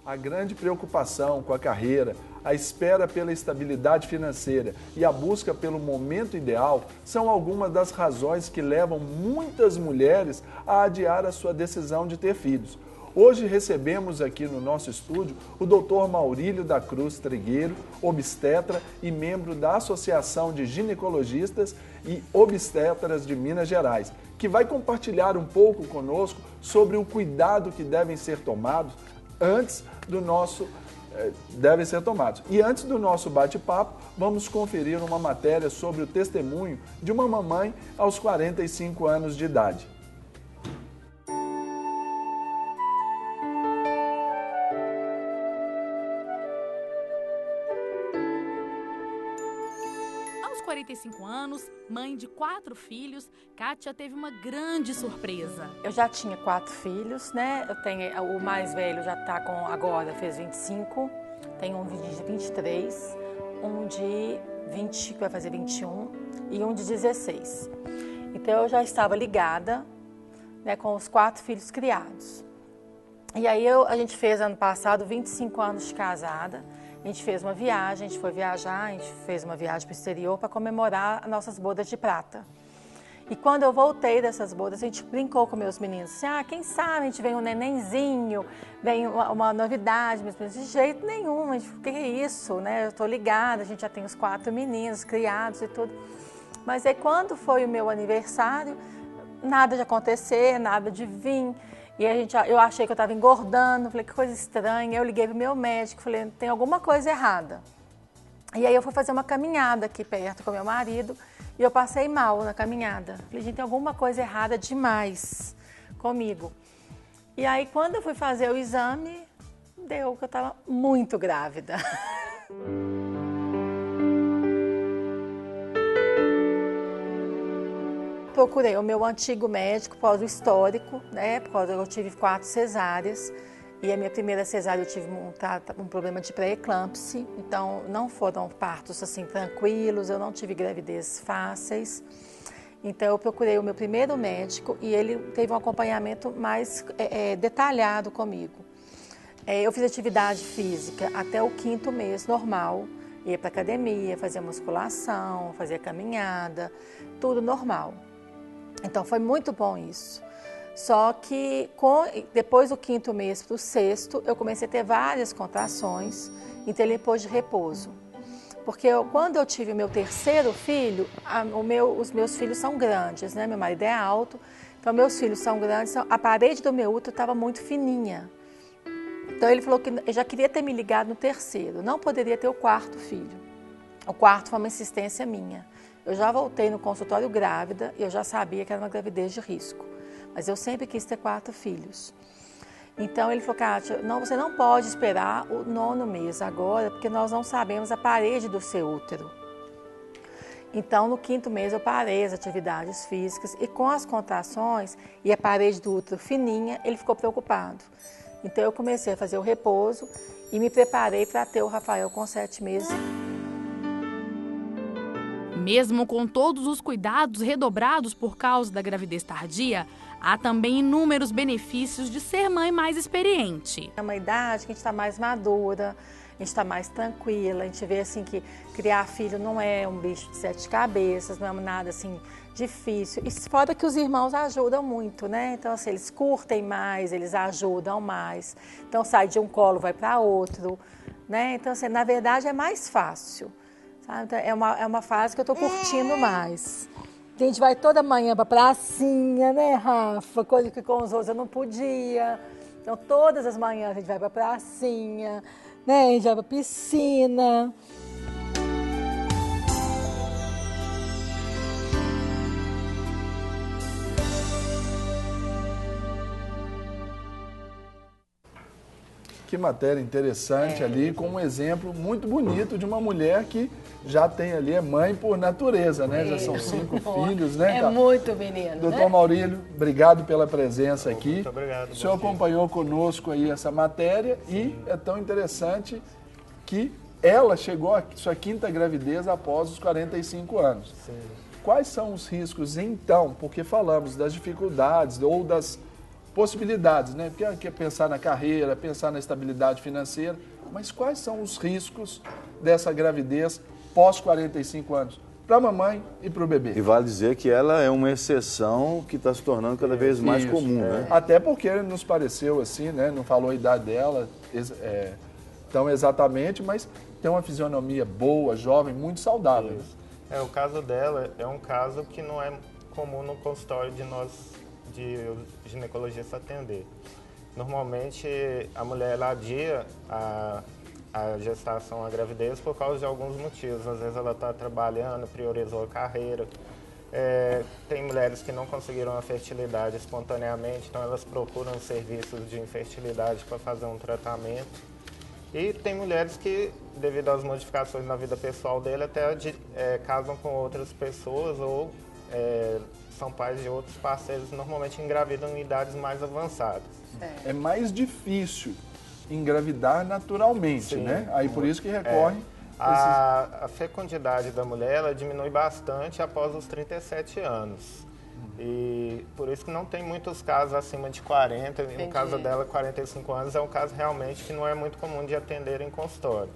A grande preocupação com a carreira, a espera pela estabilidade financeira e a busca pelo momento ideal são algumas das razões que levam muitas mulheres a adiar a sua decisão de ter filhos. Hoje recebemos aqui no nosso estúdio o Dr. Maurílio da Cruz Trigueiro, obstetra e membro da Associação de Ginecologistas e Obstetras de Minas Gerais, que vai compartilhar um pouco conosco sobre o cuidado que devem ser tomados antes do nosso E antes do nosso bate-papo, vamos conferir uma matéria sobre o testemunho de uma mamãe aos 45 anos de idade. Aos 45 anos, mãe de 4 filhos, Kátia teve uma grande surpresa. Eu já tinha 4 filhos, né? O mais velho já está agora, fez 25, tem um de 23, um de 20, que vai fazer 21, e um de 16. Então eu já estava ligada, né, com os 4 filhos criados. E aí a gente fez ano passado 25 anos de casada. A gente fez uma viagem, a gente foi viajar, a gente fez uma viagem para o exterior para comemorar as nossas bodas de prata. E quando eu voltei dessas bodas, a gente brincou com meus meninos, assim, quem sabe a gente vem um nenenzinho, vem uma novidade, meus meninos, de jeito nenhum, a gente, o que é isso, né? Eu estou ligada, a gente já tem os 4 meninos criados e tudo. Mas aí quando foi o meu aniversário, nada de acontecer, nada de vir. E eu achei que eu estava engordando, falei, que coisa estranha. Eu liguei para o meu médico, falei, tem alguma coisa errada. E aí eu fui fazer uma caminhada aqui perto com meu marido e eu passei mal na caminhada. Falei, gente, tem alguma coisa errada demais comigo. E aí quando eu fui fazer o exame, deu que eu estava muito grávida. Procurei o meu antigo médico, por causa do histórico, né? Por causa eu tive 4 cesáreas e a minha primeira cesárea eu tive um problema de pré-eclâmpsia, então não foram partos assim tranquilos, eu não tive gravidez fáceis. Então eu procurei o meu primeiro médico e ele teve um acompanhamento mais detalhado comigo. Eu fiz atividade física até o 5º mês normal, ia para academia, fazia musculação, fazia caminhada, tudo normal. Então foi muito bom isso. Só que depois do 5º mês para o 6º, eu comecei a ter várias contrações, então ele pôs de repouso. Porque quando eu tive o meu 3º filho, os meus filhos são grandes, né? Meu marido é alto, então meus filhos são grandes, então a parede do meu útero estava muito fininha. Então ele falou que eu já queria ter me ligado no 3º, não poderia ter o 4º filho. O 4º foi uma insistência minha. Eu já voltei no consultório grávida e eu já sabia que era uma gravidez de risco. Mas eu sempre quis ter 4 filhos. Então ele falou, Kátia, você não pode esperar o 9º mês agora, porque nós não sabemos a parede do seu útero. Então no 5º mês eu parei as atividades físicas e com as contrações e a parede do útero fininha, ele ficou preocupado. Então eu comecei a fazer o repouso e me preparei para ter o Rafael com 7 meses. Mesmo com todos os cuidados redobrados por causa da gravidez tardia, há também inúmeros benefícios de ser mãe mais experiente. É uma idade que a gente está mais madura, a gente está mais tranquila, a gente vê assim que criar filho não é um bicho de 7 cabeças, não é nada assim difícil. E fora que os irmãos ajudam muito, né? Então assim, eles curtem mais, eles ajudam mais. Então sai de um colo, vai para outro, né? Então assim, na verdade é mais fácil. Então, é uma fase que eu estou curtindo mais. A gente vai toda manhã para a pracinha, né, Rafa? Coisa que com os outros eu não podia. Então, todas as manhãs a gente vai para a pracinha, né? A gente vai para a piscina. Que matéria interessante ali, com um exemplo muito bonito de uma mulher que já tem ali, é mãe por natureza, né? Já são 5 filhos, né? É muito menino, Doutor né? Maurílio, obrigado pela presença aqui. Muito obrigado. O senhor acompanhou conosco aí essa matéria. Sim. E é tão interessante que ela chegou à sua 5ª gravidez após os 45 anos. Sim. Quais são os riscos, então? Porque falamos das dificuldades ou das possibilidades, né? Porque quer pensar na carreira, pensar na estabilidade financeira, mas quais são os riscos dessa gravidez pós 45 anos? Para a mamãe e para o bebê. E vale dizer que ela é uma exceção que está se tornando cada vez mais comum, né? Até porque nos pareceu assim, né? Não falou a idade dela tão exatamente, mas tem uma fisionomia boa, jovem, muito saudável. O caso dela é um caso que não é comum no consultório de ginecologista atender. Normalmente a mulher ela adia a gestação, a gravidez por causa de alguns motivos. Às vezes ela está trabalhando, priorizou a carreira. Tem mulheres que não conseguiram a fertilidade espontaneamente, então elas procuram serviços de infertilidade para fazer um tratamento. E tem mulheres que, devido às modificações na vida pessoal dele, até casam com outras pessoas ou são pais de outros parceiros, normalmente engravidam em idades mais avançadas. É mais difícil engravidar naturalmente, né? Aí por isso que recorre... A fecundidade da mulher ela diminui bastante após os 37 anos. E por isso que não tem muitos casos acima de 40, e no caso dela, 45 anos, é um caso realmente que não é muito comum de atender em consultório.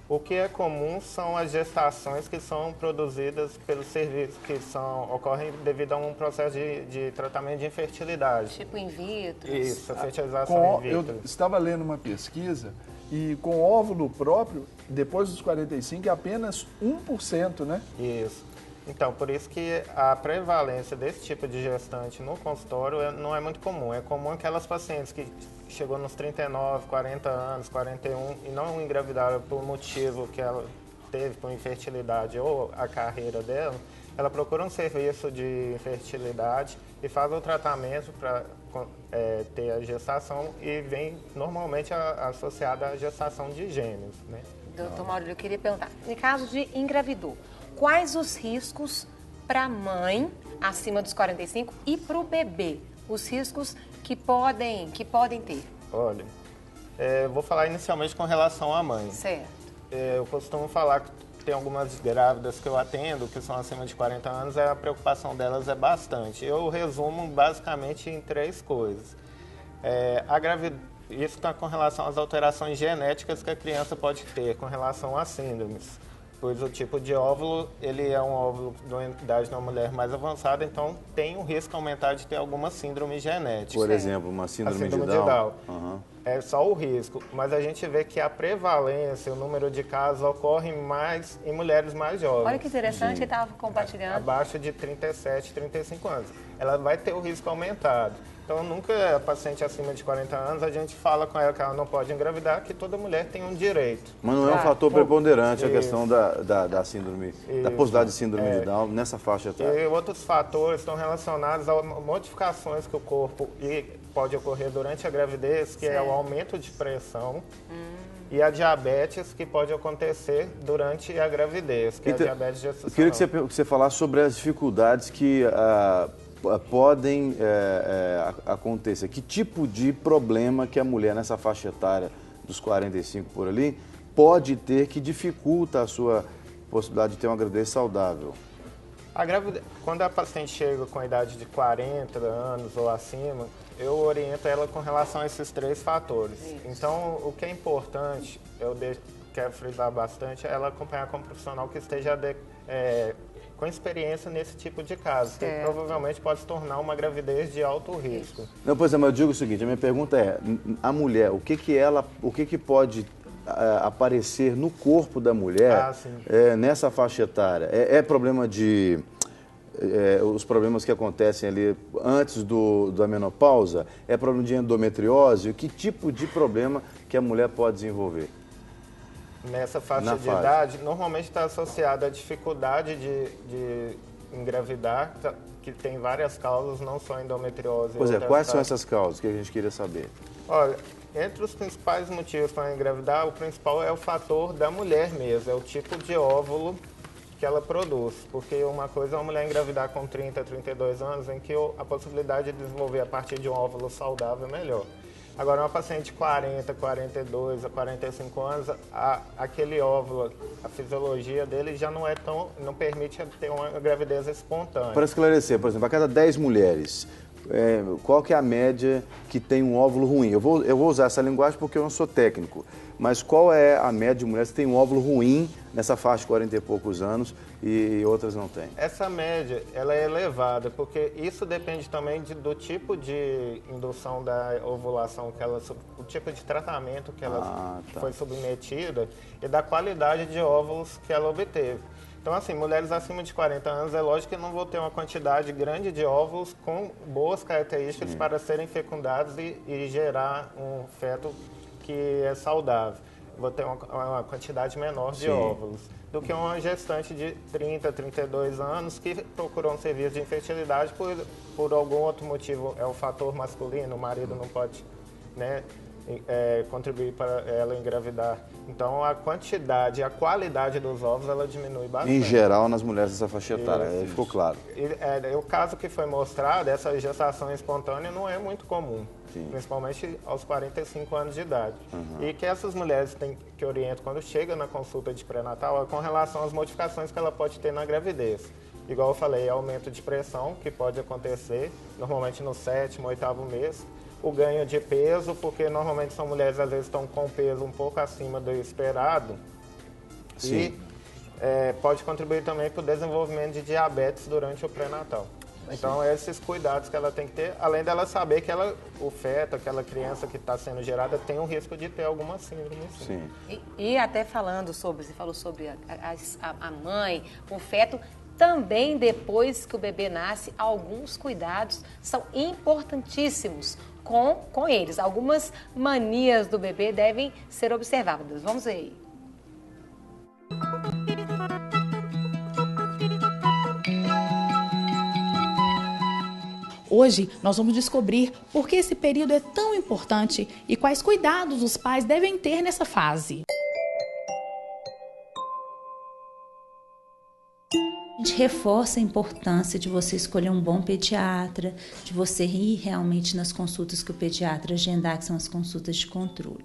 O que é comum são as gestações que são produzidas pelos serviços, que ocorrem devido a um processo de tratamento de infertilidade. Tipo in vitro? Isso, a fertilização in vitro. Eu estava lendo uma pesquisa e com óvulo próprio, depois dos 45, é apenas 1%, né? Isso. Então, por isso que a prevalência desse tipo de gestante no consultório não é muito comum. É comum aquelas pacientes que chegou nos 39, 40 anos, 41 e não engravidaram por motivo que ela teve por infertilidade ou a carreira dela, ela procura um serviço de infertilidade e faz o tratamento para ter a gestação e vem normalmente associada à gestação de gêmeos, né? Doutor Maurílio, eu queria perguntar, em caso de engravidou, quais os riscos para a mãe acima dos 45 e para o bebê? Os riscos que podem ter? Olha, vou falar inicialmente com relação à mãe. Certo. Eu costumo falar que tem algumas grávidas que eu atendo, que são acima de 40 anos, a preocupação delas é bastante. Eu resumo basicamente em 3 coisas. Isso está com relação às alterações genéticas que a criança pode ter, com relação às síndromes. Pois o tipo de óvulo, ele é um óvulo de uma idade de uma mulher mais avançada, então tem um risco aumentado de ter alguma síndrome genética. Por exemplo, uma síndrome de Down. Uhum. É só o risco, mas a gente vê que a prevalência, o número de casos ocorre mais em mulheres mais jovens. Olha que interessante, ele estava compartilhando. Abaixo de 37, 35 anos. Ela vai ter o risco aumentado. Então, nunca a paciente acima de 40 anos, a gente fala com ela que ela não pode engravidar, que toda mulher tem um direito. Mas não é um fator preponderante a questão da síndrome, da possibilidade de síndrome de Down nessa faixa etária. E outros fatores estão relacionados a modificações que o corpo pode ocorrer durante a gravidez, que é o aumento de pressão e a diabetes que pode acontecer durante a gravidez, que é a diabetes gestacional. Eu queria que você falasse sobre as dificuldades que podem acontecer. Que tipo de problema que a mulher nessa faixa etária dos 45 por ali pode ter que dificulta a sua possibilidade de ter uma gravidez saudável? Quando a paciente chega com a idade de 40 anos ou acima, eu oriento ela com relação a esses 3 fatores. Isso. Então, o que é importante, quero frisar bastante, é ela acompanhar com um profissional que esteja com experiência nesse tipo de caso, que provavelmente pode se tornar uma gravidez de alto risco. Não, pois é, mas eu digo o seguinte, a minha pergunta é, a mulher, o que pode aparecer no corpo da mulher nessa faixa etária? É problema de... os problemas que acontecem ali antes da menopausa? É problema de endometriose? Que tipo de problema que a mulher pode desenvolver? Nessa faixa de idade, normalmente está associada à dificuldade de engravidar, que tem várias causas, não só endometriose. Pois é, quais são essas causas que a gente queria saber? Olha, entre os principais motivos para engravidar, o principal é o fator da mulher mesmo, é o tipo de óvulo que ela produz. Porque uma coisa é uma mulher engravidar com 30, 32 anos, em que a possibilidade de desenvolver a partir de um óvulo saudável é melhor. Agora, uma paciente de 40, 42 a 45 anos, aquele óvulo, a fisiologia dele já não permite ter uma gravidez espontânea. Para esclarecer, por exemplo, a cada 10 mulheres, qual que é a média que tem um óvulo ruim? Eu vou usar essa linguagem porque eu não sou técnico, mas qual é a média de mulheres que tem um óvulo ruim nessa faixa de 40 e poucos anos e outras não têm? Essa média, ela é elevada, porque isso depende também do tipo de indução da ovulação, o tipo de tratamento que ela foi submetida e da qualidade de óvulos que ela obteve. Então, assim, mulheres acima de 40 anos, é lógico que não vão ter uma quantidade grande de óvulos com boas características para serem fecundados e gerar um feto que é saudável. Vou ter uma quantidade menor de óvulos do que uma gestante de 30, 32 anos que procurou um serviço de infertilidade por algum outro motivo. É o fator masculino, o marido não pode, né, contribuir para ela engravidar. Então, a quantidade e a qualidade dos ovos, ela diminui bastante. Em geral, nas mulheres dessa faixa etária, ficou claro. O caso que foi mostrado, essa gestação espontânea não é muito comum, principalmente aos 45 anos de idade. E que essas mulheres têm que orientar quando chega na consulta de pré-natal é com relação às modificações que ela pode ter na gravidez. Igual eu falei, aumento de pressão, que pode acontecer, normalmente no 7º, 8º mês. O ganho de peso, porque normalmente são mulheres, às vezes, estão com peso um pouco acima do esperado. E pode contribuir também para o desenvolvimento de diabetes durante o pré-natal. Então, esses cuidados que ela tem que ter, além dela saber que o feto, aquela criança que está sendo gerada, tem um risco de ter alguma síndrome. E até falando sobre, você falou sobre a mãe, o feto, também depois que o bebê nasce, alguns cuidados são importantíssimos com eles. Algumas manias do bebê devem ser observadas. Vamos ver aí. Hoje nós vamos descobrir por que esse período é tão importante e quais cuidados os pais devem ter nessa fase. A gente reforça a importância de você escolher um bom pediatra, de você ir realmente nas consultas que o pediatra agendar, que são as consultas de controle.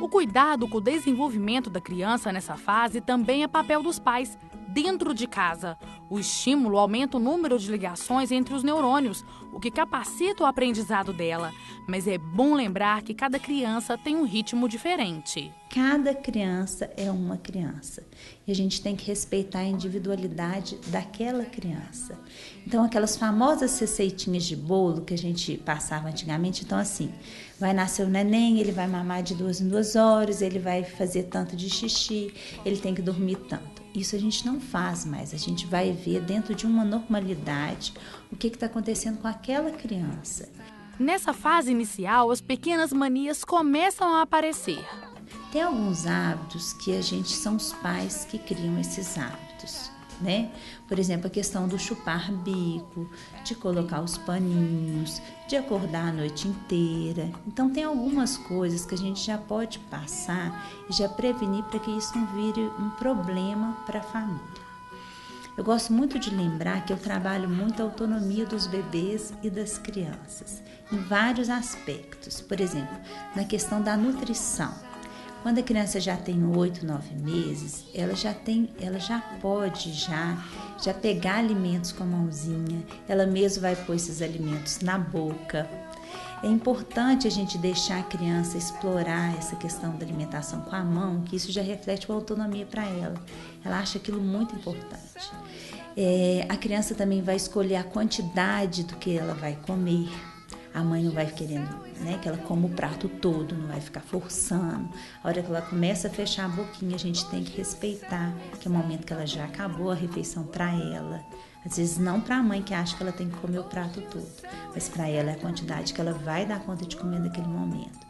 O cuidado com o desenvolvimento da criança nessa fase também é papel dos pais, dentro de casa. O estímulo aumenta o número de ligações entre os neurônios, o que capacita o aprendizado dela. Mas é bom lembrar que cada criança tem um ritmo diferente. Cada criança é uma criança e a gente tem que respeitar a individualidade daquela criança. Então, aquelas famosas receitinhas de bolo que a gente passava antigamente, então assim, vai nascer o neném, ele vai mamar de 2 em 2 horas, ele vai fazer tanto de xixi, ele tem que dormir tanto. Isso a gente não faz mais, a gente vai ver dentro de uma normalidade o que está acontecendo com aquela criança. Nessa fase inicial, as pequenas manias começam a aparecer. Tem alguns hábitos que são os pais que criam esses hábitos, né? Por exemplo, a questão do chupar bico, de colocar os paninhos, de acordar a noite inteira. Então, tem algumas coisas que a gente já pode passar e já prevenir para que isso não vire um problema para a família. Eu gosto muito de lembrar que eu trabalho muito a autonomia dos bebês e das crianças, em vários aspectos. Por exemplo, na questão da nutrição. Quando a criança já tem 8, 9 meses, ela já pode pegar alimentos com a mãozinha, ela mesma vai pôr esses alimentos na boca. É importante a gente deixar a criança explorar essa questão da alimentação com a mão, que isso já reflete uma autonomia para ela. Ela acha aquilo muito importante. A criança também vai escolher a quantidade do que ela vai comer. A mãe não vai querendo, né, que ela coma o prato todo, não vai ficar forçando. A hora que ela começa a fechar a boquinha, a gente tem que respeitar, que é o momento que ela já acabou a refeição para ela. Às vezes não para a mãe que acha que ela tem que comer o prato todo, mas para ela é a quantidade que ela vai dar conta de comer naquele momento.